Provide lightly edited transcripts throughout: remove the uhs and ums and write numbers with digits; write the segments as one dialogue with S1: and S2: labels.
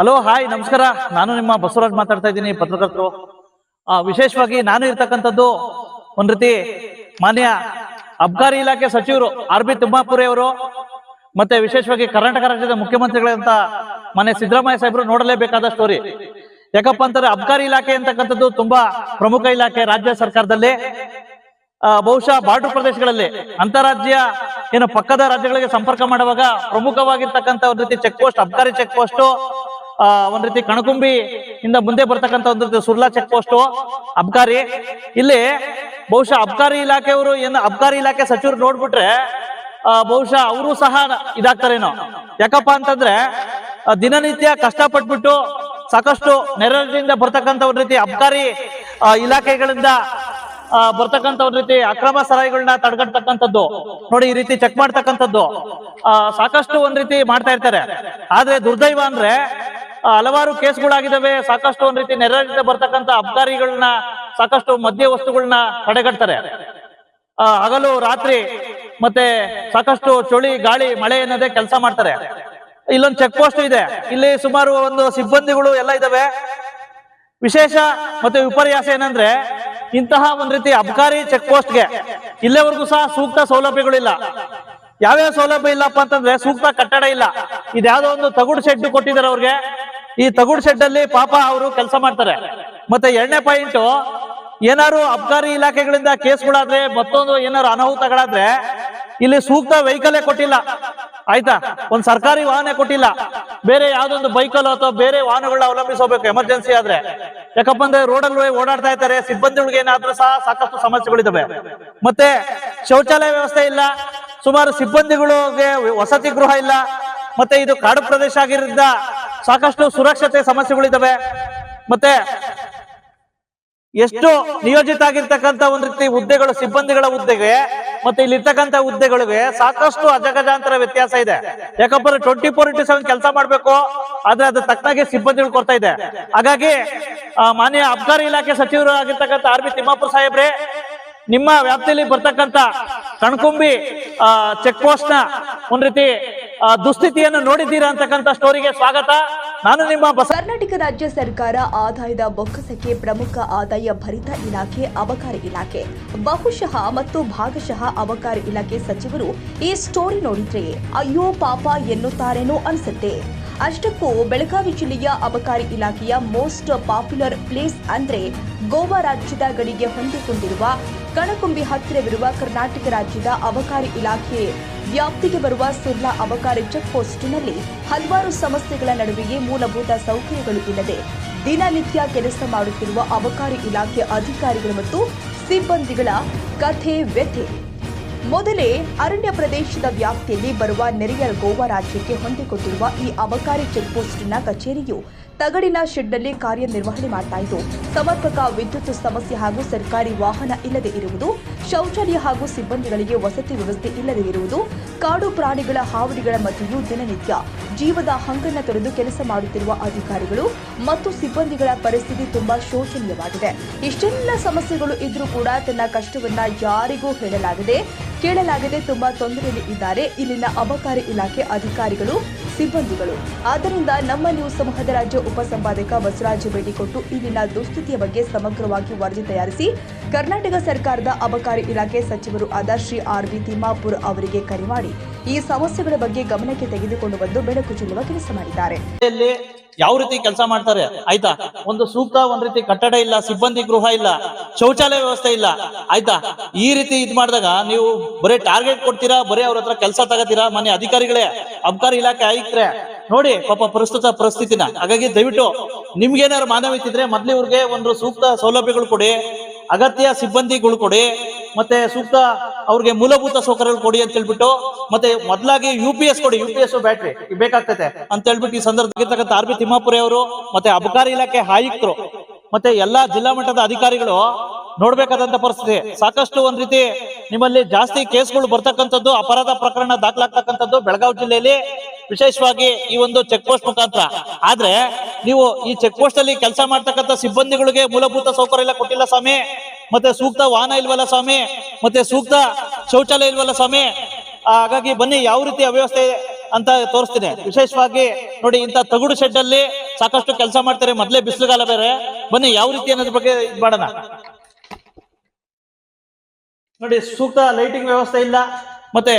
S1: Hello hi ನಮಸ್ಕಾರ. ನಾನು ನಿಮ್ಮ ಬಸವರಾಜ್ ಮಾತಾಡ್ತಾ ಇದ್ದೀನಿ, ಪತ್ರಕರ್ತರು. ವಿಶೇಷವಾಗಿ ನಾನು ಇರ್ತಕ್ಕಂಥದ್ದು ಒಂದ್ ರೀತಿ ಮಾನ್ಯ ಅಬ್ಕಾರಿ ಇಲಾಖೆ ಸಚಿವರು RB ತಿಮ್ಮಾಪುರಿ ಅವರು, ಮತ್ತೆ ವಿಶೇಷವಾಗಿ ಕರ್ನಾಟಕ ರಾಜ್ಯದ ಮುಖ್ಯಮಂತ್ರಿಗಳಂತ ಮಾನ್ಯ ಸಿದ್ದರಾಮಯ್ಯ ಸಾಹೇಬರು ನೋಡಲೇಬೇಕಾದ ಸ್ಟೋರಿ. ಯಾಕಪ್ಪ ಅಂತಂದ್ರೆ ಅಬ್ಕಾರಿ ಇಲಾಖೆ ಅಂತಕ್ಕಂಥದ್ದು ತುಂಬಾ ಪ್ರಮುಖ ಇಲಾಖೆ ರಾಜ್ಯ ಸರ್ಕಾರದಲ್ಲಿ. ಬಹುಶಃ ಬಾರ್ಡರ್ ಪ್ರದೇಶಗಳಲ್ಲಿ ಅಂತಾರಾಜ್ಯ ಏನು ಪಕ್ಕದ ರಾಜ್ಯಗಳಿಗೆ ಸಂಪರ್ಕ ಮಾಡುವಾಗ ಪ್ರಮುಖವಾಗಿರ್ತಕ್ಕಂಥ ಒಂದ್ ರೀತಿ ಚೆಕ್ ಪೋಸ್ಟ್, ಅಬ್ಕಾರಿ ಚೆಕ್ ಪೋಸ್ಟ್, ಒಂದ್ ರೀತಿ ಕಣಕುಂಬಿ ಇಂದ ಮುಂದೆ ಬರ್ತಕ್ಕಂಥ ಒಂದ್ ರೀತಿ ಸುರ್ಲಾ ಚೆಕ್ ಪೋಸ್ಟ್ ಅಬ್ಕಾರಿ. ಇಲ್ಲಿ ಬಹುಶಃ ಅಬ್ಕಾರಿ ಇಲಾಖೆಯವರು ಏನು ಅಬ್ಕಾರಿ ಇಲಾಖೆ ಸಚಿವರು ನೋಡ್ಬಿಟ್ರೆ ಬಹುಶಃ ಅವರು ಸಹ ಇದಾಗ್ತಾರೇನೋ. ಯಾಕಪ್ಪ ಅಂತಂದ್ರೆ ದಿನನಿತ್ಯ ಕಷ್ಟಪಟ್ಬಿಟ್ಟು ಸಾಕಷ್ಟು ನೆರೆಯಿಂದ ಬರ್ತಕ್ಕಂಥ ಒಂದ್ ರೀತಿ ಅಬ್ಕಾರಿ ಇಲಾಖೆಗಳಿಂದ ಬರ್ತಕ್ಕಂಥ ಒಂದ್ ರೀತಿ ಅಕ್ರಮ ಸರಾಯಿಗಳನ್ನ ತಡೆಗಟ್ಟತಕ್ಕಂಥದ್ದು ನೋಡಿ, ಈ ರೀತಿ ಚೆಕ್ ಮಾಡ್ತಕ್ಕಂಥದ್ದು ಸಾಕಷ್ಟು ಒಂದ್ ರೀತಿ ಮಾಡ್ತಾ ಇರ್ತಾರೆ. ಆದ್ರೆ ದುರ್ದೈವ ಅಂದ್ರೆ ಹಲವಾರು ಕೇಸ್ಗಳಾಗಿದ್ದಾವೆ. ಸಾಕಷ್ಟು ಒಂದ್ ರೀತಿ ನೆರೆಯಿಂದ ಬರ್ತಕ್ಕಂಥ ಅಬ್ಕಾರಿಗಳನ್ನ ಸಾಕಷ್ಟು ಮದ್ಯ ವಸ್ತುಗಳನ್ನ ತಡೆಗಟ್ತಾರೆ. ಹಗಲು ರಾತ್ರಿ ಮತ್ತೆ ಸಾಕಷ್ಟು ಚಳಿ ಗಾಳಿ ಮಳೆ ಅನ್ನೋದೇ ಕೆಲಸ ಮಾಡ್ತಾರೆ. ಇಲ್ಲೊಂದು ಚೆಕ್ ಪೋಸ್ಟ್ ಇದೆ, ಇಲ್ಲಿ ಸುಮಾರು ಒಂದು ಸಿಬ್ಬಂದಿಗಳು ಎಲ್ಲ ಇದಾವೆ. ವಿಶೇಷ ಮತ್ತೆ ವಿಪರ್ಯಾಸ ಏನಂದ್ರೆ ಇಂತಹ ಒಂದ್ ರೀತಿ ಅಬ್ಕಾರಿ ಚೆಕ್ ಪೋಸ್ಟ್ಗೆ ಇಲ್ಲಿವರೆಗೂ ಸಹ ಸೂಕ್ತ ಸೌಲಭ್ಯಗಳಿಲ್ಲ. ಯಾವ್ಯಾವ ಸೌಲಭ್ಯ ಇಲ್ಲಪ್ಪ ಅಂತಂದ್ರೆ ಸೂಕ್ತ ಕಟ್ಟಡ ಇಲ್ಲ. ಇದ್ಯಾವುದೋ ಒಂದು ತಗುಡು ಶೆಡ್ ಕೊಟ್ಟಿದ್ದಾರೆ ಅವ್ರಿಗೆ. ಈ ತಗುಡು ಶೆಡ್ ಅಲ್ಲಿ ಪಾಪ ಅವರು ಕೆಲಸ ಮಾಡ್ತಾರೆ. ಮತ್ತೆ ಎರಡನೇ ಪಾಯಿಂಟ್, ಏನಾರು ಅಬ್ಕಾರಿ ಇಲಾಖೆಗಳಿಂದ ಕೇಸ್ಗಳಾದ್ರೆ ಮತ್ತೊಂದು ಏನಾರು ಅನಾಹುತಗಳಾದ್ರೆ ಇಲ್ಲಿ ಸೂಕ್ತ ವೆಹಿಕಲ್ ಕೊಟ್ಟಿಲ್ಲ, ಆಯ್ತಾ, ಒಂದ್ ಸರ್ಕಾರಿ ವಾಹನ ಕೊಟ್ಟಿಲ್ಲ. ಬೇರೆ ಯಾವ್ದೊಂದು ಬೈಕಲ್ ಅಥವಾ ಬೇರೆ ವಾಹನಗಳನ್ನ ಅವಲಂಬಿಸಬೇಕು ಎಮರ್ಜೆನ್ಸಿ ಆದ್ರೆ. ಯಾಕಪ್ಪ ಅಂದ್ರೆ ರೋಡಲ್ಲಿ ಓಡಾಡ್ತಾ ಇರ್ತಾರೆ. ಸಿಬ್ಬಂದಿಗಳಿಗೆ ಏನಾದ್ರೂ ಸಹ ಸಾಕಷ್ಟು ಸಮಸ್ಯೆಗಳಿದಾವೆ. ಮತ್ತೆ ಶೌಚಾಲಯ ವ್ಯವಸ್ಥೆ ಇಲ್ಲ, ಸುಮಾರು ಸಿಬ್ಬಂದಿಗಳಿಗೆ ವಸತಿ ಗೃಹ ಇಲ್ಲ. ಮತ್ತೆ ಇದು ಕಾಡು ಪ್ರದೇಶ ಆಗಿರೋದ್ರಿಂದ ಸಾಕಷ್ಟು ಸುರಕ್ಷತೆ ಸಮಸ್ಯೆಗಳಿದಾವೆ. ಮತ್ತೆ ಎಷ್ಟು ನಿಯೋಜಿತ ಆಗಿರ್ತಕ್ಕಂಥ ಒಂದ್ ರೀತಿ ಹುದ್ದೆಗಳು, ಸಿಬ್ಬಂದಿಗಳ ಹುದ್ದೆಗೆ ಮತ್ತೆ ಇಲ್ಲಿ ಇರ್ತಕ್ಕಂಥ ಹುದ್ದೆಗಳಿಗೆ ಸಾಕಷ್ಟು ಅಜಗಜಾಂತರ ವ್ಯತ್ಯಾಸ ಇದೆ. ಯಾಕಪ್ಪ 24/7 ಕೆಲಸ ಮಾಡ್ಬೇಕು, ಆದ್ರೆ ಅದ್ರ ತಕ್ಕನಾಗೆ ಸಿಬ್ಬಂದಿಗಳು ಕೊಡ್ತಾ ಇದೆ. ಹಾಗಾಗಿ ಮಾನ್ಯ ಅಬ್ಕಾರಿ ಇಲಾಖೆ ಸಚಿವರು ಆಗಿರ್ತಕ್ಕಂಥ RB ತಿಮ್ಮಾಪುರ ಸಾಹೇಬ್ರೆ, ನಿಮ್ಮ ವ್ಯಾಪ್ತಿಯಲ್ಲಿ ಬರ್ತಕ್ಕಂಥ ಕಣ್ಕುಂಬಿ ಚೆಕ್ ಪೋಸ್ಟ್ ನ ಒಂದ್ ರೀತಿ ದುಸ್ಥಿತಿಯನ್ನು ನೋಡಿದ್ದೀರಾ ಅಂತಕ್ಕಂಥ ಸ್ಟೋರಿಗೆ ಸ್ವಾಗತ. ನಾನು ನಿಮ್ಮ
S2: ಕರ್ನಾಟಕ ರಾಜ್ಯ ಸರ್ಕಾರ ಆದಾಯದ ಬೊಕ್ಕಸಕ್ಕೆ ಪ್ರಮುಖ ಆದಾಯ ಭರಿತ ಇಲಾಖೆ ಅಬಕಾರಿ ಇಲಾಖೆ. ಬಹುಶಃ ಮತ್ತು ಭಾಗಶಃ ಅಬಕಾರಿ ಇಲಾಖೆ ಸಚಿವರು ಈ ಸ್ಟೋರಿ ನೋಡಿದ್ರೆ ಅಯ್ಯೋ ಪಾಪ ಎನ್ನುತ್ತಾರೇನೋ ಅನ್ಸುತ್ತೆ. ಅಷ್ಟಕ್ಕೂ ಬೆಳಗಾವಿ ಜಿಲ್ಲೆಯ ಅಬಕಾರಿ ಇಲಾಖೆಯ ಮೋಸ್ಟ್ ಪಾಪ್ಯುಲರ್ ಪ್ಲೇಸ್ ಅಂದ್ರೆ ಗೋವಾ ರಾಜ್ಯದ ಗಡಿಗೆ ಹೊಂದಿಕೊಂಡಿರುವ ಕಣಕುಂಬಿ ಹತ್ತಿರವಿರುವ ಕರ್ನಾಟಕ ರಾಜ್ಯದ ಅಬಕಾರಿ ಇಲಾಖೆ ವ್ಯಾಪ್ತಿಗೆ ಬರುವ ಸುರ್ಲಾ ಅಬಕಾರಿ ಚೆಕ್ ಪೋಸ್ಟ್ನಲ್ಲಿ ಹಲವಾರು ಸಮಸ್ಯೆಗಳ ನಡುವೆಯೇ ಮೂಲಭೂತ ಸೌಕರ್ಯಗಳು ಇಲ್ಲದೆ ದಿನನಿತ್ಯ ಕೆಲಸ ಮಾಡುತ್ತಿರುವ ಅಬಕಾರಿ ಇಲಾಖೆ ಅಧಿಕಾರಿಗಳು ಮತ್ತು ಸಿಬ್ಬಂದಿಗಳ ಕಥೆ ವ್ಯಥೆ. ಮೊದಲೇ ಅರಣ್ಯ ಪ್ರದೇಶದ ವ್ಯಾಪ್ತಿಯಲ್ಲಿ ಬರುವ ನೆರೆಯ ಗೋವಾ ರಾಜ್ಯಕ್ಕೆ ಹೊಂದಿಕೊಂಡಿರುವ ಈ ಅಬಕಾರಿ ಚೆಕ್ ಪೋಸ್ಟ್ನ ಕಚೇರಿಯು ತಗಡಿನ ಶೆಡ್ನಲ್ಲಿ ಕಾರ್ಯನಿರ್ವಹಣೆ ಮಾಡ್ತಾ ಇದ್ದು, ಸಮರ್ಪಕ ವಿದ್ಯುತ್ ಸಮಸ್ಯೆ ಹಾಗೂ ಸರ್ಕಾರಿ ವಾಹನ ಇಲ್ಲದೆ ಇರುವುದು, ಶೌಚಾಲಯ ಹಾಗೂ ಸಿಬ್ಬಂದಿಗಳಿಗೆ ವಸತಿ ವ್ಯವಸ್ಥೆ ಇಲ್ಲದೆ ಇರುವುದು, ಕಾಡು ಪ್ರಾಣಿಗಳ ಹಾವಳಿಗಳ ಮಧ್ಯೆಯೂ ದಿನನಿತ್ಯ ಜೀವದ ಹಂಗನ್ನ ತೊರೆದು ಕೆಲಸ ಮಾಡುತ್ತಿರುವ ಅಧಿಕಾರಿಗಳು ಮತ್ತು ಸಿಬ್ಬಂದಿಗಳ ಪರಿಸ್ಥಿತಿ ತುಂಬಾ ಶೋಚನೀಯವಾಗಿದೆ. ಇಷ್ಟೆಲ್ಲ ಸಮಸ್ಯೆಗಳು ಇದ್ರೂ ಕೂಡ ತನ್ನ ಕಷ್ಟವನ್ನ ಯಾರಿಗೂ ಕೇಳಲಾಗದೆ ತುಂಬಾ ತೊಂದರೆಯಲ್ಲಿ ಇದ್ದಾರೆ ಇಲ್ಲಿನ ಅಬಕಾರಿ ಇಲಾಖೆ ಅಧಿಕಾರಿಗಳು, ಸಿಬ್ಬಂದಿಗಳು. ಆದ್ದರಿಂದ ನಮ್ಮ ನ್ಯೂಸ್ ಸಮೂಹದ ರಾಜ್ಯ ಉಪಸಂಪಾದಕ ಬಸವರಾಜ್ ಭೇಟಿ ಕೊಟ್ಟು ಇಲ್ಲಿನ ದುಸ್ಥಿತಿಯ ಬಗ್ಗೆ ಸಮಗ್ರವಾಗಿ ವರದಿ ತಯಾರಿಸಿ ಕರ್ನಾಟಕ ಸರ್ಕಾರದ ಅಬಕಾರಿ ಇಲಾಖೆ ಸಚಿವರು ಆದ ಶ್ರೀ RB ತಿಮ್ಮಾಪುರ್ ಅವರಿಗೆ ಕರೆ ಮಾಡಿ ಈ ಸಮಸ್ಯೆಗಳ ಬಗ್ಗೆ ಗಮನಕ್ಕೆ ತೆಗೆದುಕೊಂಡು ಬಂದು ಬೆಳಕು ಚೆಲ್ಲುವ ಕೆಲಸ ಮಾಡಿದ್ದಾರೆ.
S1: ಯಾವ ರೀತಿ ಕೆಲಸ ಮಾಡ್ತಾರೆ, ಆಯ್ತಾ, ಒಂದು ಸೂಕ್ತ ಒಂದ್ ರೀತಿ ಕಟ್ಟಡ ಇಲ್ಲ, ಸಿಬ್ಬಂದಿ ಗೃಹ ಇಲ್ಲ, ಶೌಚಾಲಯ ವ್ಯವಸ್ಥೆ ಇಲ್ಲ, ಆಯ್ತಾ. ಈ ರೀತಿ ಇದ್ ಮಾಡಿದಾಗ ನೀವು ಬರೀ ಟಾರ್ಗೆಟ್ ಕೊಡ್ತೀರಾ, ಬರೀ ಅವ್ರ ಹತ್ರ ಕೆಲಸ ತಗೋತೀರಾ. ಮನೆ ಅಧಿಕಾರಿಗಳೇ, ಅಬ್ಕಾರಿ ಇಲಾಖೆ ಆಯುಕ್ತರೆ ನೋಡಿ ಪಾಪ ಪ್ರಸ್ತುತ ಪರಿಸ್ಥಿತಿನ. ಹಾಗಾಗಿ ದಯವಿಟ್ಟು ನಿಮ್ಗೇನಾದ್ರು ಮಾನವೀಯತೆ ಮೊದ್ಲು ಇವ್ರಿಗೆ ಒಂದು ಸೂಕ್ತ ಸೌಲಭ್ಯಗಳು ಕೊಡಿ, ಅಗತ್ಯ ಸಿಬ್ಬಂದಿಗಳು ಕೊಡಿ, ಮತ್ತೆ ಸೂಕ್ತ ಅವ್ರಿಗೆ ಮೂಲಭೂತ ಸೌಕರ್ಯಗಳು ಕೊಡಿ ಅಂತ ಹೇಳ್ಬಿಟ್ಟು, ಮತ್ತೆ ಮೊದಲಾಗಿ UPS ಕೊಡಿ, UPS ಬ್ಯಾಟ್ರಿ ಬೇಕಾಗ್ತದೆ ಅಂತ ಹೇಳ್ಬಿಟ್ಟು ಈ ಸಂದರ್ಭದಲ್ಲಿ RB ತಿಮ್ಮಾಪುರಿ ಅವರು ಮತ್ತೆ ಅಬಕಾರಿ ಇಲಾಖೆ ಆಯುಕ್ತರು ಮತ್ತೆ ಎಲ್ಲಾ ಜಿಲ್ಲಾ ಮಟ್ಟದ ಅಧಿಕಾರಿಗಳು ನೋಡ್ಬೇಕಾದಂತ ಪರಿಸ್ಥಿತಿ. ಸಾಕಷ್ಟು ಒಂದ್ ರೀತಿ ನಿಮ್ಮಲ್ಲಿ ಜಾಸ್ತಿ ಕೇಸ್ಗಳು ಬರ್ತಕ್ಕಂಥದ್ದು, ಅಪರಾಧ ಪ್ರಕರಣ ದಾಖಲಾಗ್ತಕ್ಕಂಥದ್ದು ಬೆಳಗಾವಿ ಜಿಲ್ಲೆಯಲ್ಲಿ, ವಿಶೇಷವಾಗಿ ಈ ಒಂದು ಚೆಕ್ ಪೋಸ್ಟ್ ಮುಖಾಂತರ. ಆದ್ರೆ ನೀವು ಈ ಚೆಕ್ ಪೋಸ್ಟ್ ಅಲ್ಲಿ ಕೆಲಸ ಮಾಡ್ತಕ್ಕಂಥ ಸಿಬ್ಬಂದಿಗಳಿಗೆ ಮೂಲಭೂತ ಸೌಕರ್ಯ ಎಲ್ಲ ಕೊಟ್ಟಿಲ್ಲ ಸ್ವಾಮಿ, ಮತ್ತೆ ಸೂಕ್ತ ವಾಹನ ಇಲ್ವಲ್ಲ ಸ್ವಾಮಿ, ಮತ್ತೆ ಸೂಕ್ತ ಶೌಚಾಲಯ ಇಲ್ವಲ್ಲ ಸ್ವಾಮಿ. ಹಾಗಾಗಿ ಬನ್ನಿ ಯಾವ ರೀತಿ ಅವ್ಯವಸ್ಥೆ ಅಂತ ತೋರಿಸ್ತೀನಿ. ವಿಶೇಷವಾಗಿ ನೋಡಿ, ಇಂಥ ತಗುಡು ಶೆಡ್ ಅಲ್ಲಿ ಸಾಕಷ್ಟು ಕೆಲಸ ಮಾಡ್ತಾರೆ, ಮೊದ್ಲೇ ಬಿಸಿಲುಗಾಲ ಬೇರೆ. ಬನ್ನಿ ಯಾವ ರೀತಿ ಅನ್ನೋದ್ರ ಬಗ್ಗೆ ಇದು ಮಾಡೋಣ. ನೋಡಿ, ಸೂಕ್ತ ಲೈಟಿಂಗ್ ವ್ಯವಸ್ಥೆ ಇಲ್ಲ. ಮತ್ತೆ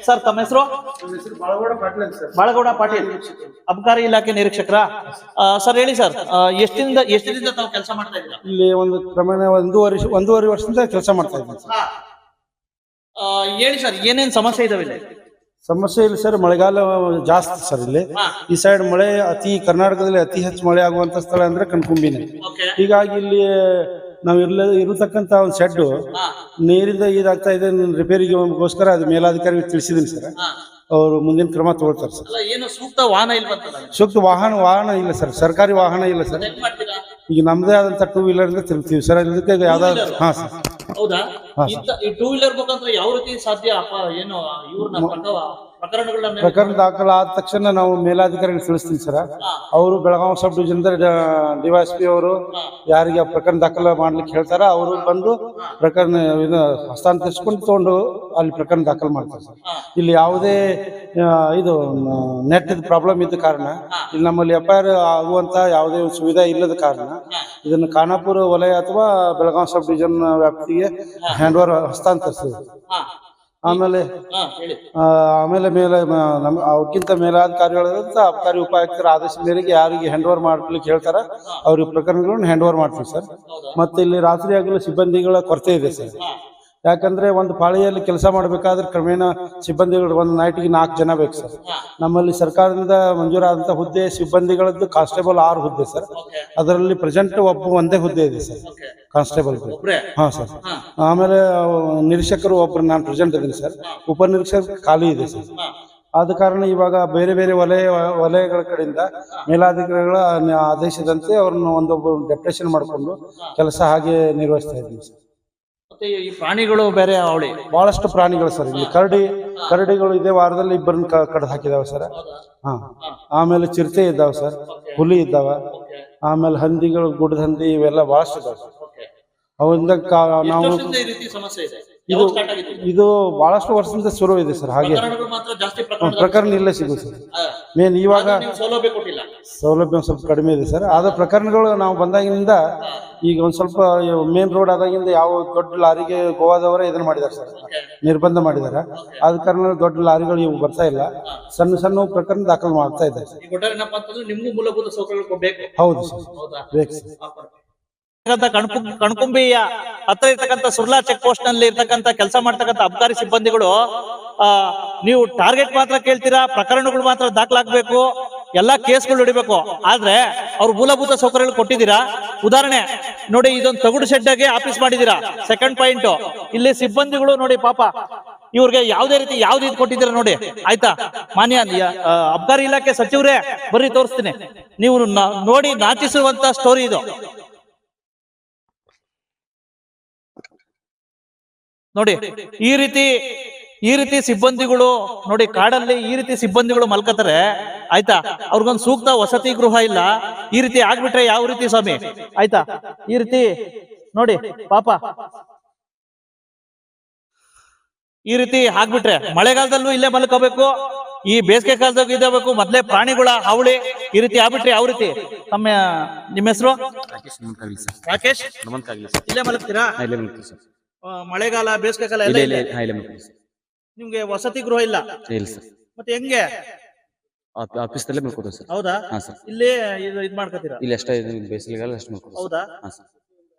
S1: ಸರ್, ತಮ್ಮ ಹೆಸರು? ಬಾಳಗೌಡ ಪಾಟೀಲ್, ಅಬಕಾರಿ ಇಲಾಖೆ ನಿರೀಕ್ಷಕರ. ಸರ್ ಹೇಳಿ ಸರ್, ಎಷ್ಟಿನಿಂದ ತಾವು ಕೆಲಸ ಮಾಡ್ತಾ ಇದ್ದೀರಾ
S3: ಇಲ್ಲಿ? ಒಂದು ಕ್ರಮೇಣ ಒಂದೂವರೆ ವರ್ಷದಿಂದ ಕೆಲಸ ಮಾಡ್ತಾ ಇದ್ದೀನಿ ಸರ್.
S1: ಹೇಳಿ ಸರ್, ಏನೇನ್ ಸಮಸ್ಯೆ ಇದಾವೆ ಇಲ್ಲಿ?
S3: ಸಮಸ್ಯೆ ಇಲ್ಲ ಸರ್, ಮಳೆಗಾಲ ಜಾಸ್ತಿ ಸರ್ ಇಲ್ಲಿ. ಈ ಸೈಡ್ ಮಳೆ ಕರ್ನಾಟಕದಲ್ಲಿ ಅತಿ ಹೆಚ್ಚು ಮಳೆ ಆಗುವಂತ ಸ್ಥಳ ಅಂದ್ರೆ ಕಣ್ಕುಂಬಿನೇ. ಹೀಗಾಗಿ ಇಲ್ಲಿ ನಾವು ಇರತಕ್ಕಂತ ಒಂದು ಶೆಡ್ ನೀರಿಂದ ಇದಾಗ್ತಾ ಇದೆ, ರಿಪೇರಿಗೋಸ್ಕರ ಅದು ಮೇಲಾಧಿಕಾರಿಗೆ ತಿಳಿಸಿದ್ದೀನಿ ಸರ್. ಅವರು ಮುಂದಿನ ಕ್ರಮ ತಗೊಳ್ತಾರೆ ಸರ್.
S1: ಏನು ಸೂಕ್ತ ವಾಹನ ಇಲ್ಲ?
S3: ಸೂಕ್ತ ವಾಹನ ಇಲ್ಲ ಸರ್, ಸರ್ಕಾರಿ ವಾಹನ ಇಲ್ಲ ಸರ್. ಈಗ ನಮ್ದೇ ಆದಂತ 2 ವೀಲರ್ ಇಂದ ತಿರುಗ್ತೀವಿ ಸರ್. ಇದಕ್ಕೆ ಯಾವ್ದಾದ್ರು ಹಾ ಸರ್.
S1: ಹೌದಾ? ಈ 2 ವೀಲರ್ ಮುಖಾಂತರ ಯಾವ ರೀತಿ ಸಾಧ್ಯ? ಏನು
S3: ಪ್ರಕರಣ ದಾಖಲ ಆದ ತಕ್ಷಣ ನಾವು ಮೇಲಾಧಿಕಾರಿಗಳು ತಿಳಿಸ್ತೀವಿ ಸರ್. ಅವರು ಬೆಳಗಾವಿ ಸಬ್ ಡಿವಿಷನ್ ಡಿವೈಎಸ್ಪಿ ಅವರು ಯಾರಿಗೆ ಪ್ರಕರಣ ದಾಖಲ ಮಾಡ್ಲಿಕ್ಕೆ ಹೇಳ್ತಾರ, ಅವರು ಬಂದು ಪ್ರಕರಣ ಹಸ್ತಾಂತರಿಸ್ಕೊಂಡು ತಗೊಂಡು ಅಲ್ಲಿ ಪ್ರಕರಣ ದಾಖಲು ಮಾಡ್ತಾರೆ ಸರ್. ಇಲ್ಲಿ ಯಾವುದೇ ಇದು ನೆಟ್ ಪ್ರಾಬ್ಲಮ್ ಇದ್ದ ಕಾರಣ ಇಲ್ಲಿ ನಮ್ಮಲ್ಲಿ FIR ಆಗುವಂತ ಯಾವುದೇ ಸುವಿಧಾ ಇಲ್ಲದ ಕಾರಣ ಇದನ್ನು ಖಾನಾಪುರ ವಲಯ ಅಥವಾ ಬೆಳಗಾವಿ ಸಬ್ ಡಿವಿಷನ್ ವ್ಯಾಪ್ತಿಗೆ ಹ್ಯಾಂಡ್ ಓವರ್ ಹಸ್ತಾಂತರಿಸ್ತೀವಿ. ಆಮೇಲೆ ಅವ್ರಿಗಿಂತ ಮೇಲಾಧಿಕಾರಿಗಳಾದಂತ ಅಬಕಾರಿ ಉಪಾಯುಕ್ತರ ಆದೇಶ ಮೇರೆಗೆ ಯಾರಿಗೆ ಹ್ಯಾಂಡ್ ಓವರ್ ಮಾಡ್ಲಿಕ್ಕೆ ಹೇಳ್ತಾರ ಅವ್ರಿಗೆ ಪ್ರಕರಣಗಳನ್ನ ಹ್ಯಾಂಡ್ ಓವರ್ ಮಾಡ್ತೀವಿ ಸರ್. ಮತ್ತೆ ಇಲ್ಲಿ ರಾತ್ರಿ ಆಗಲು ಸಿಬ್ಬಂದಿಗಳ ಕೊರತೆ ಇದೆ ಸರ್. ಯಾಕಂದ್ರೆ ಒಂದು ಪಾಳಿಯಲ್ಲಿ ಕೆಲಸ ಮಾಡಬೇಕಾದ್ರೆ ಕ್ರಮೇಣ ಸಿಬ್ಬಂದಿಗಳು ಒಂದು ನೈಟ್ಗೆ 4 ಜನ ಬೇಕು ಸರ್. ನಮ್ಮಲ್ಲಿ ಸರ್ಕಾರದಿಂದ ಮಂಜೂರಾದಂತ ಹುದ್ದೆ ಸಿಬ್ಬಂದಿಗಳದ್ದು ಕಾನ್ಸ್ಟೇಬಲ್ 6 ಹುದ್ದೆ ಸರ್. ಅದರಲ್ಲಿ ಪ್ರೆಸೆಂಟ್ ಒಂದೇ ಹುದ್ದೆ ಇದೆ ಸರ್, ಕಾನ್ಸ್ಟೇಬಲ್. ಹಾ ಸರ್. ಆಮೇಲೆ ನಿರೀಕ್ಷಕರು ಒಬ್ರು ನಾನು ಪ್ರೆಸೆಂಟ್ ಇದ್ದೀನಿ ಸರ್. ಉಪನಿರೀಕ್ಷಕರು ಖಾಲಿ ಇದೆ ಸರ್. ಆದ ಕಾರಣ ಇವಾಗ ಬೇರೆ ಬೇರೆ ವಲಯಗಳ ಕಡೆಯಿಂದ ಮೇಲಾಧಿಕಾರಿಗಳ ಆದೇಶದಂತೆ ಅವ್ರನ್ನ ಒಂದೊಬ್ಬರು ಡೆಪ್ಯುಟೇಷನ್ ಮಾಡಿಕೊಂಡು ಕೆಲಸ ಹಾಗೆ ನಿರ್ವಹಿಸ್ತಾ ಇದ್ದೀವಿ ಸರ್.
S1: ಈ ಪ್ರಾಣಿಗಳು ಬೇರೆ ಅವಳಿ
S3: ಬಹಳಷ್ಟು ಪ್ರಾಣಿಗಳು ಸರ್. ಇಲ್ಲಿ ಕರಡಿಗಳು ಇದೇ ವಾರದಲ್ಲಿ ಇಬ್ಬರನ್ನ ಕಡ್ದು ಹಾಕಿದಾವೆ ಸರ್. ಹಾ. ಆಮೇಲೆ ಚಿರತೆ ಇದ್ದಾವೆ ಸರ್, ಹುಲಿ ಇದ್ದಾವ, ಆಮೇಲೆ ಹಂದಿಗಳು, ಗುಡ್ಡ ಹಂದಿ, ಇವೆಲ್ಲ ಬಹಳಷ್ಟು ಇದಾವೆ ಸರ್. ಅವಿಂದ ನಾವು ಇದು ಬಹಳಷ್ಟು ವರ್ಷದಿಂದ ಶುರು ಇದೆ ಸರ್. ಹಾಗೆ ಪ್ರಕರಣ ಇಲ್ಲೇ ಸಿಗುತ್ತೆ ಸರ್. ಮೇನ್ ಇವಾಗ ಸೌಲಭ್ಯ ಸ್ವಲ್ಪ ಕಡಿಮೆ ಇದೆ ಸರ್. ಆದ ಪ್ರಕರಣಗಳು ನಾವು ಬಂದಾಗಿನಿಂದ ಈಗ ಒಂದ್ ಸ್ವಲ್ಪ ಮೇನ್ ರೋಡ್ ಆದಾಗಿಂದ ಯಾವ ದೊಡ್ಡ ಲಾರಿಗೆ ಗೋವಾದವರೇ ಇದನ್ನ ಮಾಡಿದಾರೆ ಸರ್, ನಿರ್ಬಂಧ ಮಾಡಿದಾರೆ. ಆದ ಕಾರಣ ದೊಡ್ಡ ಲಾರಿಗಳು ಇವು ಬರ್ತಾ ಇಲ್ಲ. ಸಣ್ಣ ಸಣ್ಣ ಪ್ರಕರಣ ದಾಖಲು ಮಾಡ್ತಾ ಇದ್ದಾರೆ. ಹೌದು ಸರ್, ಬೇಕು ಸರ್.
S1: ಕಣ್ಕುಂಬಿಯ ಹತ್ರ ಇರ್ತಕ್ಕಂಥ ಸುರ್ಲಾ ಚೆಕ್ ಪೋಸ್ಟ್ ನಲ್ಲಿ ಇರ್ತಕ್ಕಂಥ ಕೆಲಸ ಮಾಡ್ತಕ್ಕಂಥ ಅಬಕಾರಿ ಸಿಬ್ಬಂದಿಗಳು ನೀವು ಟಾರ್ಗೆಟ್ ಮಾತ್ರ ಕೇಳ್ತೀರಾ, ಪ್ರಕರಣಗಳು ಮಾತ್ರ ದಾಖಲಾಗಬೇಕು, ಎಲ್ಲಾ ಕೇಸ್ಗಳು ಹಿಡಿಬೇಕು. ಆದ್ರೆ ಅವ್ರು ಮೂಲಭೂತ ಸೌಕರ್ಯಗಳು ಕೊಟ್ಟಿದ್ದೀರಾ. ಉದಾಹರಣೆ ನೋಡಿ, ಇದೊಂದು ತಗುಡು ಶೆಡ್ಗೆ ಆಫೀಸ್ ಮಾಡಿದೀರಾ. ಸೆಕೆಂಡ್ ಪಾಯಿಂಟ್, ಇಲ್ಲಿ ಸಿಬ್ಬಂದಿಗಳು ನೋಡಿ ಪಾಪ ಇವ್ರಿಗೆ ಯಾವುದೇ ರೀತಿ ಯಾವ್ದು ಇದು ಕೊಟ್ಟಿದ್ದೀರಾ ನೋಡಿ. ಆಯ್ತಾ ಮಾನ್ಯ ಅಬಕಾರಿ ಇಲಾಖೆ ಸಚಿವರೇ, ಬರ್ರಿ ತೋರಿಸ್ತೀನಿ. ನೀವು ನೋಡಿ ನಾಚಿಸುವಂತ ಸ್ಟೋರಿ ಇದು ನೋಡಿ. ಈ ರೀತಿ ಸಿಬ್ಬಂದಿಗಳು ನೋಡಿ, ಕಾಡಲ್ಲಿ ಈ ರೀತಿ ಸಿಬ್ಬಂದಿಗಳು ಮಲ್ಕತಾರೆ. ಆಯ್ತಾ, ಅವ್ರಿಗೊಂದು ಸೂಕ್ತ ವಸತಿ ಗೃಹ ಇಲ್ಲ. ಈ ರೀತಿ ಆಗ್ಬಿಟ್ರೆ ಯಾವ ರೀತಿ ಸ್ವಾಮಿ? ಆಯ್ತಾ, ಈ ರೀತಿ ನೋಡಿ ಪಾಪ, ಈ ರೀತಿ ಆಗ್ಬಿಟ್ರೆ ಮಳೆಗಾಲದಲ್ಲೂ ಇಲ್ಲೇ ಮಲ್ಕೋಬೇಕು, ಈ ಬೇಸಿಗೆ ಕಾಲದಾಗ ಇರಬೇಕು. ಮೊದ್ಲೇ ಪ್ರಾಣಿಗಳ ಹಾವಳಿ ಈ ರೀತಿ ಆಗ್ಬಿಟ್ರೆ ಯಾವ ರೀತಿ? ನಿಮ್ಮ ಹೆಸರು? ರಾಕೇಶ್. ಇಲ್ಲೇ ಮಲಗ್ತೀರಾ? ಮಳೆಗಾಲ ಬೇಸಿಗೆ ಕಾಲ ಎಲ್ಲ ನಿಮ್ಗೆ ವಸತಿ ಗೃಹ ಇಲ್ಲ? ಮತ್ತೆ ಹೆಂಗೆ?
S4: ಆಫೀಸ್ ನಲ್ಲೇ ಮಲ್ಕೋದು ಸರ್.
S1: ಹೌದಾ? ಇಲ್ಲಿ ಇದ್ ಮಾಡ್ಕೋತೀರಾ?
S4: ಇಲ್ಲಿ ಅಷ್ಟೇ ಬೇಸಿಗೆಗಾಲ ಅಷ್ಟು ಮಲ್ಕೋದು.
S1: ಹೌದಾ?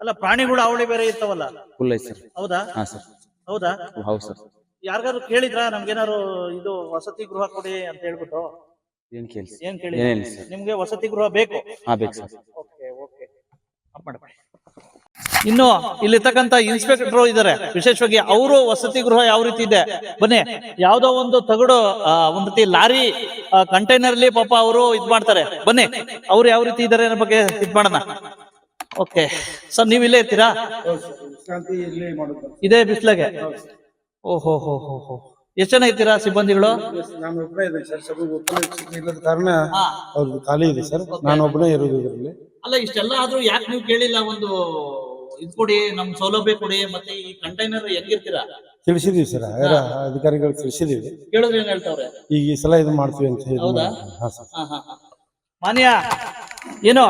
S1: ಅಲ್ಲ, ಪ್ರಾಣಿಗಳು ಅವಳಿ ಬೇರೆ ಇರ್ತಾವಲ್ಲ?
S4: ಫುಲ್ ಐತೆ ಸರ್.
S1: ಹೌದಾ?
S4: ಹಾ ಸರ್.
S1: ಹೌದಾ?
S4: ಹೌದು ಸರ್.
S1: ಯಾರಿಗಾದ್ರು ಕೇಳಿದ್ರಾ ನಮ್ಗೇನಾರು ಇದು ವಸತಿ ಗೃಹ ಕೊಡಿ ಅಂತ ಹೇಳ್ಬಿಟ್ಟು?
S4: ಏನ್ ಕೇಳಿ
S1: ನಿಮ್ಗೆ ವಸತಿ ಗೃಹ ಬೇಕು?
S4: ಹಾ, ಬೇಕು ಸರ್.
S1: ಇನ್ನು ಇಲ್ಲಿರ್ತಕ್ಕಂಥ ಇನ್ಸ್ಪೆಕ್ಟರ್ ಇದಾರೆ, ವಿಶೇಷವಾಗಿ ಅವರು ವಸತಿ ಗೃಹ ಯಾವ ರೀತಿ ಇದೆ ಬನ್ನಿ. ಯಾವ್ದೋ ಒಂದು ತಗಡು ಒಂದ್ ರೀತಿ ಲಾರಿ ಕಂಟೈನರ್ ಅಲ್ಲಿ ಪಾಪ ಅವರು ಇದ್ ಮಾಡ್ತಾರೆ. ಬನ್ನಿ, ಅವ್ರು ಯಾವ ರೀತಿ ಇದಾರೆ ಅನ್ನೋ ಬಗ್ಗೆ ಇದ್ ಮಾಡೋಣ. ಓಕೆ ಸರ್, ನೀವ್ ಇಲ್ಲೇ ಇರ್ತೀರಾ? ಇದೇ ಬಿಸ್ಲಾಗೆ? ಓಹೋ ಹೋ ಹೋ ಹೋ. ಎಷ್ಟು ಜನ ಇರ್ತೀರಾ ಸಿಬ್ಬಂದಿಗಳು?
S3: ನಾನು ಒಬ್ಬನೇ ಇದ್ದೀನಿ ಸರ್. ಇಲ್ಲದ ಕಾರಣ ಅವ್ರದ್ದು ಖಾಲಿ ಇದೆ ಸರ್. ನಾನು ಒಬ್ಬನೇ ಇರೋದು ಇದರಲ್ಲಿ.
S1: ಅಲ್ಲ, ಇಷ್ಟೆಲ್ಲ ಆದ್ರೂ ಯಾಕೆ ನೀವು ಕೇಳಿಲ್ಲ? ಒಂದು ಇದ್ ಕೊಡಿ, ನಮ್ ಸೌಲಭ್ಯ ಕೊಡಿ. ಮತ್ತೆ ಈ ಕಂಟೈನರ್ ಹೆಂಗಿರ್ತೀರಾ?
S3: ತಿಳಿಸಿದೀವಿ ಸರ್, ಅಧಿಕಾರಿಗಳು ತಿಳಿಸಿದೀವಿ.
S1: ಕೇಳಿದ್ರೆ ಏನ್ ಹೇಳ್ತಾವ್ರೆ?
S3: ಈಗ ಈ ಸಲ ಇದು ಮಾಡ್ತೀವಿ ಅಂತ ಹೇಳಿ.
S1: ಹೌದಾ?
S3: ಹಾ ಸರ್.
S1: ಮಾನ್ಯ ಏನು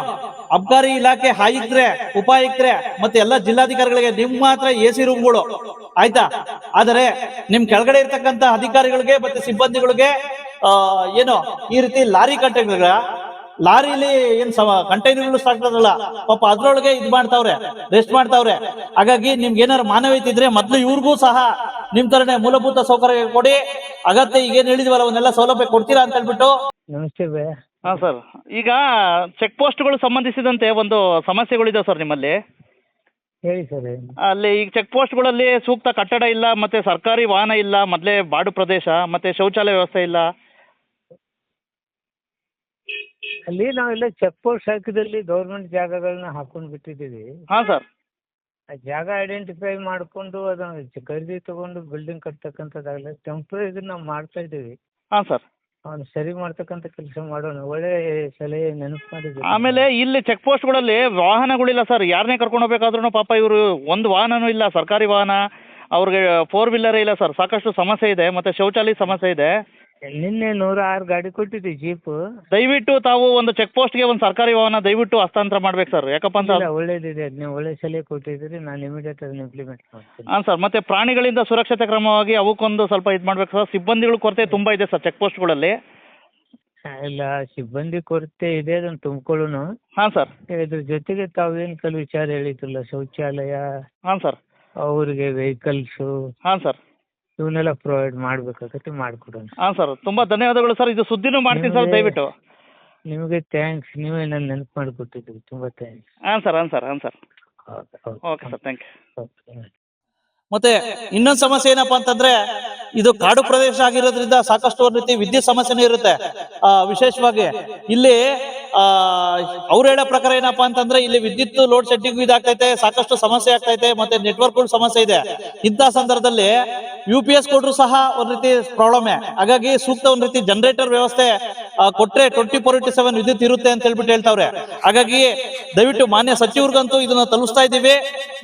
S1: ಅಬ್ಕಾರಿ ಇಲಾಖೆ ಆಯುಕ್ತರೆ, ಉಪಾಯುಕ್ತರೆ ಮತ್ತೆ ಎಲ್ಲ ಜಿಲ್ಲಾಧಿಕಾರಿಗಳಿಗೆ ನಿಮ್ಮ ಮಾತ್ರ AC ರೂಮ್ಗಳು ಆಯ್ತಾ. ಆದರೆ ನಿಮ್ ಕೆಳಗಡೆ ಇರ್ತಕ್ಕಂತ ಅಧಿಕಾರಿಗಳಿಗೆ ಮತ್ತೆ ಸಿಬ್ಬಂದಿಗಳಿಗೆ ಏನು ಈ ರೀತಿ ಲಾರಿ ಕಂಟೈನರ್, ಲಾರಿಲಿ ಏನ್ ಕಂಟೈನರ್ಗಳು ಸಾಕ್ತದಲ್ಲ ಪಾಪ ಅದ್ರೊಳಗೆ ಇದ್ ಮಾಡ್ತಾವ್ರೆ, ರೆಸ್ಟ್ ಮಾಡ್ತಾವ್ರೆ. ಹಾಗಾಗಿ ನಿಮ್ಗೆ ಏನಾರು ಮಾನವೀಯತೆ ಇದ್ರೆ ಮೊದ್ಲು ಇವ್ರಿಗೂ ಸಹ ನಿಮ್ ತರನೇ ಮೂಲಭೂತ ಸೌಕರ್ಯ ಕೊಡಿ. ಅಗತ್ಯ ಈಗೇನ್ ಹೇಳಿದ್ವಲ್ಲ ಅವನ್ನೆಲ್ಲ ಸೌಲಭ್ಯ ಕೊಡ್ತೀರಾ ಅಂತ ಹೇಳ್ಬಿಟ್ಟು.
S5: ನಮಸ್ತೆ ಬೇ.
S1: ಹಾ ಸರ್, ಈಗ ಚೆಕ್ ಪೋಸ್ಟ್ಗಳು ಸಂಬಂಧಿಸಿದಂತೆ ಒಂದು ಸಮಸ್ಯೆಗಳಿದೆ ಸರ್ ನಿಮ್ಮಲ್ಲಿ.
S5: ಹೇಳಿ ಸರ್.
S1: ಅಲ್ಲಿ ಈಗ ಚೆಕ್ ಪೋಸ್ಟ್ಗಳಲ್ಲಿ ಸೂಕ್ತ ಕಟ್ಟಡ ಇಲ್ಲ, ಮತ್ತೆ ಸರ್ಕಾರಿ ವಾಹನ ಇಲ್ಲ, ಮೊದಲೇ ಬಾಡು ಪ್ರದೇಶ, ಮತ್ತೆ ಶೌಚಾಲಯ ವ್ಯವಸ್ಥೆ ಇಲ್ಲ.
S5: ಅಲ್ಲಿ ನಾವೆಲ್ಲ ಚೆಕ್ ಪೋಸ್ಟ್ ಹಾಕಿದಲ್ಲಿ ಗೌರ್ಮೆಂಟ್ ಜಾಗಗಳನ್ನ ಹಾಕೊಂಡು ಬಿಟ್ಟಿದ್ದೀವಿ.
S1: ಹಾಂ ಸರ್.
S5: ಆ ಜಾಗ ಐಡೆಂಟಿಫೈ ಮಾಡಿಕೊಂಡು ಅದನ್ನು ಖರೀದಿ ತಗೊಂಡು ಬಿಲ್ಡಿಂಗ್ ಕಟ್ತಕ್ಕಂಥದ್ದಾಗಲ್ಲ, ಟೆಂಪ್ರರಿ ಇದನ್ನ ನಾವು ಮಾಡ್ತಾ ಇದ್ದೀವಿ.
S1: ಹಾಂ ಸರ್.
S5: ಅವ್ನು ಸರಿ ಮಾಡ್ತಕ್ಕಂಥ ಕೆಲಸ ಮಾಡೋಣ. ಒಳ್ಳೆ ಸಲಹೆ ನೆನಪು ಮಾಡಿದ್ದೀವಿ.
S1: ಆಮೇಲೆ ಇಲ್ಲಿ ಚೆಕ್ ಪೋಸ್ಟ್ಗಳಲ್ಲಿ ವಾಹನಗಳಿಲ್ಲ ಸರ್. ಯಾರನ್ನೇ ಕರ್ಕೊಂಡು ಹೋಗ್ಬೇಕಾದ್ರೂ ಪಾಪ ಇವರು ಒಂದು ವಾಹನನೂ ಇಲ್ಲ, ಸರ್ಕಾರಿ ವಾಹನ, ಅವ್ರಿಗೆ 4 ವೀಲರೇ ಇಲ್ಲ ಸರ್. ಸಾಕಷ್ಟು ಸಮಸ್ಯೆ ಇದೆ, ಮತ್ತೆ ಶೌಚಾಲಯ ಸಮಸ್ಯೆ ಇದೆ.
S5: ನಿನ್ನೆ 106 ಗಾಡಿ ಕೊಟ್ಟಿದ್ವಿ ಜೀಪು.
S1: ದಯವಿಟ್ಟು ತಾವು ಒಂದು ಚೆಕ್ ಪೋಸ್ಟ್ಗೆ ಒಂದು ಸರ್ಕಾರಿ ವಾಹನ ದಯವಿಟ್ಟು ಹಸ್ತಾಂತರ ಮಾಡ್ಬೇಕು ಸರ್. ಯಾಕಪ್ಪ ಅಂತ
S5: ಒಳ್ಳೇದಿದೆ, ಅದು ನೀವು ಒಳ್ಳೆ ಸಲಹೆ ಕೊಟ್ಟಿದ್ದೀರಿ. ನಾನು ಇಮಿಡಿಯೇಟ್ ಅದನ್ನ ಇಂಪ್ಲಿಮೆಂಟ್ ಮಾಡ್ತೀನಿ.
S1: ಹಾಂ ಸರ್. ಮತ್ತೆ ಪ್ರಾಣಿಗಳಿಂದ ಸುರಕ್ಷತೆ ಕ್ರಮವಾಗಿ ಅವಕ್ಕೊಂದು ಸ್ವಲ್ಪ ಇದು ಮಾಡ್ಬೇಕು ಸರ್. ಸಿಬ್ಬಂದಿಗಳು ಕೊರತೆ ತುಂಬ ಇದೆ ಸರ್ ಚೆಕ್ ಪೋಸ್ಟ್ಗಳಲ್ಲಿ.
S5: ಇಲ್ಲ, ಸಿಬ್ಬಂದಿ ಕೊರತೆ ಇದೆ, ಅದನ್ನು ತುಂಬಿಕೊಳ್ಳೋಣ.
S1: ಹಾಂ ಸರ್.
S5: ಇದ್ರ ಜೊತೆಗೆ ತಾವೇನು ಕೆಲವು ವಿಚಾರ ಹೇಳಿದ್ರಲ್ಲ, ಶೌಚಾಲಯ,
S1: ಹಾಂ ಸರ್,
S5: ಅವ್ರಿಗೆ ವೆಹಿಕಲ್ಸು,
S1: ಹಾಂ ಸರ್,
S5: ಇವನ್ನೆಲ್ಲ ಪ್ರೊವೈಡ್ ಮಾಡಬೇಕಾಗತ್ತೆ, ಮಾಡಿಕೊಡೋಣ.
S1: ಹಾಂ ಸರ್. ತುಂಬ ಧನ್ಯವಾದಗಳು ಸರ್. ಇದು ಸುದ್ದಿನೂ ಮಾಡ್ತೀನಿ ಸರ್ ದಯವಿಟ್ಟು.
S5: ನಿಮಗೆ ಥ್ಯಾಂಕ್ಸ್, ನೀವೇ ನಾನು ನೆನಪು ಮಾಡಿಕೊಟ್ಟಿದ್ದೀರಿ, ತುಂಬ ಥ್ಯಾಂಕ್ಸ್.
S1: ಹಾಂ ಸರ್, ಹಾಂ ಸರ್, ಹಾಂ sir. Okay sir, thank you.
S5: Okay.
S1: ಮತ್ತೆ ಇನ್ನೊಂದು ಸಮಸ್ಯೆ ಏನಪ್ಪಾ ಅಂತಂದ್ರೆ, ಇದು ಕಾಡು ಪ್ರದೇಶ ಆಗಿರೋದ್ರಿಂದ ಸಾಕಷ್ಟು ಒಂದು ರೀತಿ ವಿದ್ಯುತ್ ಸಮಸ್ಯೆನೂ ಇರುತ್ತೆ. ವಿಶೇಷವಾಗಿ ಇಲ್ಲಿ ಅವ್ರು ಹೇಳೋ ಪ್ರಕಾರ ಏನಪ್ಪಾ ಅಂತಂದ್ರೆ, ಇಲ್ಲಿ ವಿದ್ಯುತ್ ಲೋಡ್ ಶೆಡ್ಡಿಂಗ್ ಇದಾಗ್ತೈತೆ, ಸಾಕಷ್ಟು ಸಮಸ್ಯೆ ಆಗ್ತೈತೆ, ಮತ್ತೆ ನೆಟ್ವರ್ಕ್ ಸಮಸ್ಯೆ ಇದೆ. ಇಂಥ ಸಂದರ್ಭದಲ್ಲಿ UPS ಕೊಟ್ರು ಸಹ ಒಂದ್ ರೀತಿ ಪ್ರಾಬ್ಲಮ್. ಹಾಗಾಗಿ ಸೂಕ್ತ ಒಂದ್ ರೀತಿ ಜನರೇಟರ್ ವ್ಯವಸ್ಥೆ ಕೊಟ್ರೆ 24/7 ವಿದ್ಯುತ್ ಇರುತ್ತೆ ಅಂತ ಹೇಳ್ಬಿಟ್ಟು ಹೇಳ್ತಾವ್ರೆ. ಹಾಗಾಗಿ ದಯವಿಟ್ಟು ಮಾನ್ಯ ಸಚಿವರಿಗಂತೂ ಇದನ್ನ ತಲುಪಿಸ್ತಾ ಇದ್ದೀವಿ,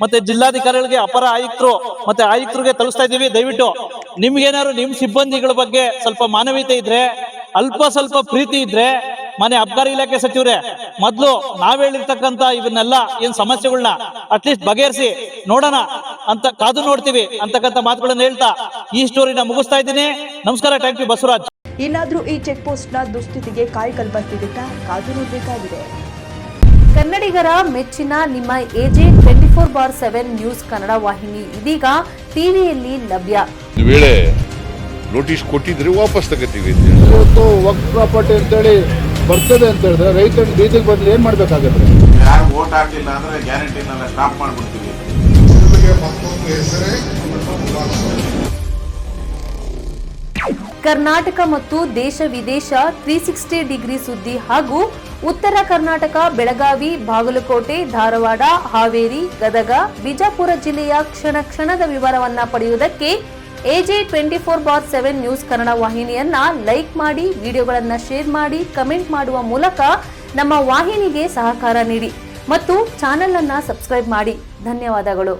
S1: ಮತ್ತೆ ಜಿಲ್ಲಾಧಿಕಾರಿಗಳಿಗೆ, ಅಪರ ಆಯುಕ್ತರು ಮತ್ತೆ ಆಯುಕ್ತರಿಗೆ ತಲುಪಿಸ್ತಾ ಇದ್ದೀವಿ. ದಯವಿಟ್ಟು ನಿಮ್ಗೇನಾದ್ರು ನಿಮ್ ಸಿಬ್ಬಂದಿಗಳ ಬಗ್ಗೆ ಸ್ವಲ್ಪ ಮಾನವೀಯತೆ ಇದ್ರೆ, ಅಲ್ಪ ಸ್ವಲ್ಪ ಪ್ರೀತಿ ಇದ್ರೆ, ಮನೆ ಅಬ್ಕಾರಿ ಇಲಾಖೆ ಸಚಿವರೇ, ಮೊದ್ಲು ನಾವ್ ಹೇಳಿರ್ತಕ್ಕಂತ ಇವನ್ನೆಲ್ಲ ಏನ್ ಸಮಸ್ಯೆಗಳನ್ನ ಅಟ್ಲೀಸ್ಟ್ ಬಗೆಹರಿಸಿ ನೋಡೋಣ ಅಂತ ಕಾದು ನೋಡ್ತೀವಿ ಅಂತಕ್ಕಂಥ ಮಾತುಗಳನ್ನ ಹೇಳ್ತಾ ಈ ಸ್ಟೋರಿನ ಮುಗಿಸ್ತಾ ಇದ್ದೀನಿ. ನಮಸ್ಕಾರ, ಥ್ಯಾಂಕ್ ಯು ಬಸವರಾಜ್.
S2: ಇನ್ನಾದ್ರೂ ಈ ಚೆಕ್ ಪೋಸ್ಟ್ನ ದುಸ್ಥಿತಿಗೆ ಕಾಯಿಕಲ್ಪ ಸಿಗುತ್ತಾ ಕಾದು ನೋಡಬೇಕಾಗಿದೆ.
S6: ಕನ್ನಡಿಗರ ಮೆಚ್ಚಿನ ನಿಮ್ಮ AJ 24/7 ನ್ಯೂಸ್ ಕನ್ನಡ ವಾಹಿನಿ ಇದೀಗ ಟಿವಿಯಲ್ಲಿ ಲಭ್ಯ.
S7: ಒಂದು ವೇಳೆ ನೋಟಿಸ್ ಕೊಟ್ಟಿದ್ರೆ ವಾಪಸ್ ತಗೋತೀವಿ.
S8: ಇವತ್ತು ವಕ್ಫ್ ಪ್ರಾಪರ್ಟಿ ಅಂತೇಳಿ ಬರ್ತದೆ ಅಂತ ಹೇಳಿದ್ರೆ ರೈತರು ಬೀದಿಗೆ ಬಂದ್ರೆ ಏನ್ ಮಾಡ್ಬೇಕಾಗತ್ತೆ?
S9: ಯಾರು ವೋಟ್ ಹಾಕಿಲ್ಲ ಅಂದ್ರೆ ಗ್ಯಾರಂಟಿನೆಲ್ಲ ಸ್ಟಾಪ್ ಮಾಡ್ಬಿಡ್ತೀವಿ.
S6: ಕರ್ನಾಟಕ ಮತ್ತು ದೇಶ ವಿದೇಶ 360 ಡಿಗ್ರಿ ಸುದ್ದಿ ಹಾಗೂ ಉತ್ತರ ಕರ್ನಾಟಕ, ಬೆಳಗಾವಿ, ಬಾಗಲಕೋಟೆ, ಧಾರವಾಡ, ಹಾವೇರಿ, ಗದಗ, ಬಿಜಾಪುರ ಜಿಲ್ಲೆಯ ಕ್ಷಣ ಕ್ಷಣದ ವಿವರವನ್ನ ಪಡೆಯುವುದಕ್ಕೆ AJ 24/7 ನ್ಯೂಸ್ ಕನ್ನಡ ವಾಹಿನಿಯನ್ನ ಲೈಕ್ ಮಾಡಿ, ವಿಡಿಯೋಗಳನ್ನ ಶೇರ್ ಮಾಡಿ, ಕಮೆಂಟ್ ಮಾಡುವ ಮೂಲಕ ನಮ್ಮ ವಾಹಿನಿಗೆ ಸಹಕಾರ ನೀಡಿ ಮತ್ತು ಚಾನೆಲ್ ಅನ್ನ ಸಬ್ಸ್ಕ್ರೈಬ್ ಮಾಡಿ. ಧನ್ಯವಾದಗಳು.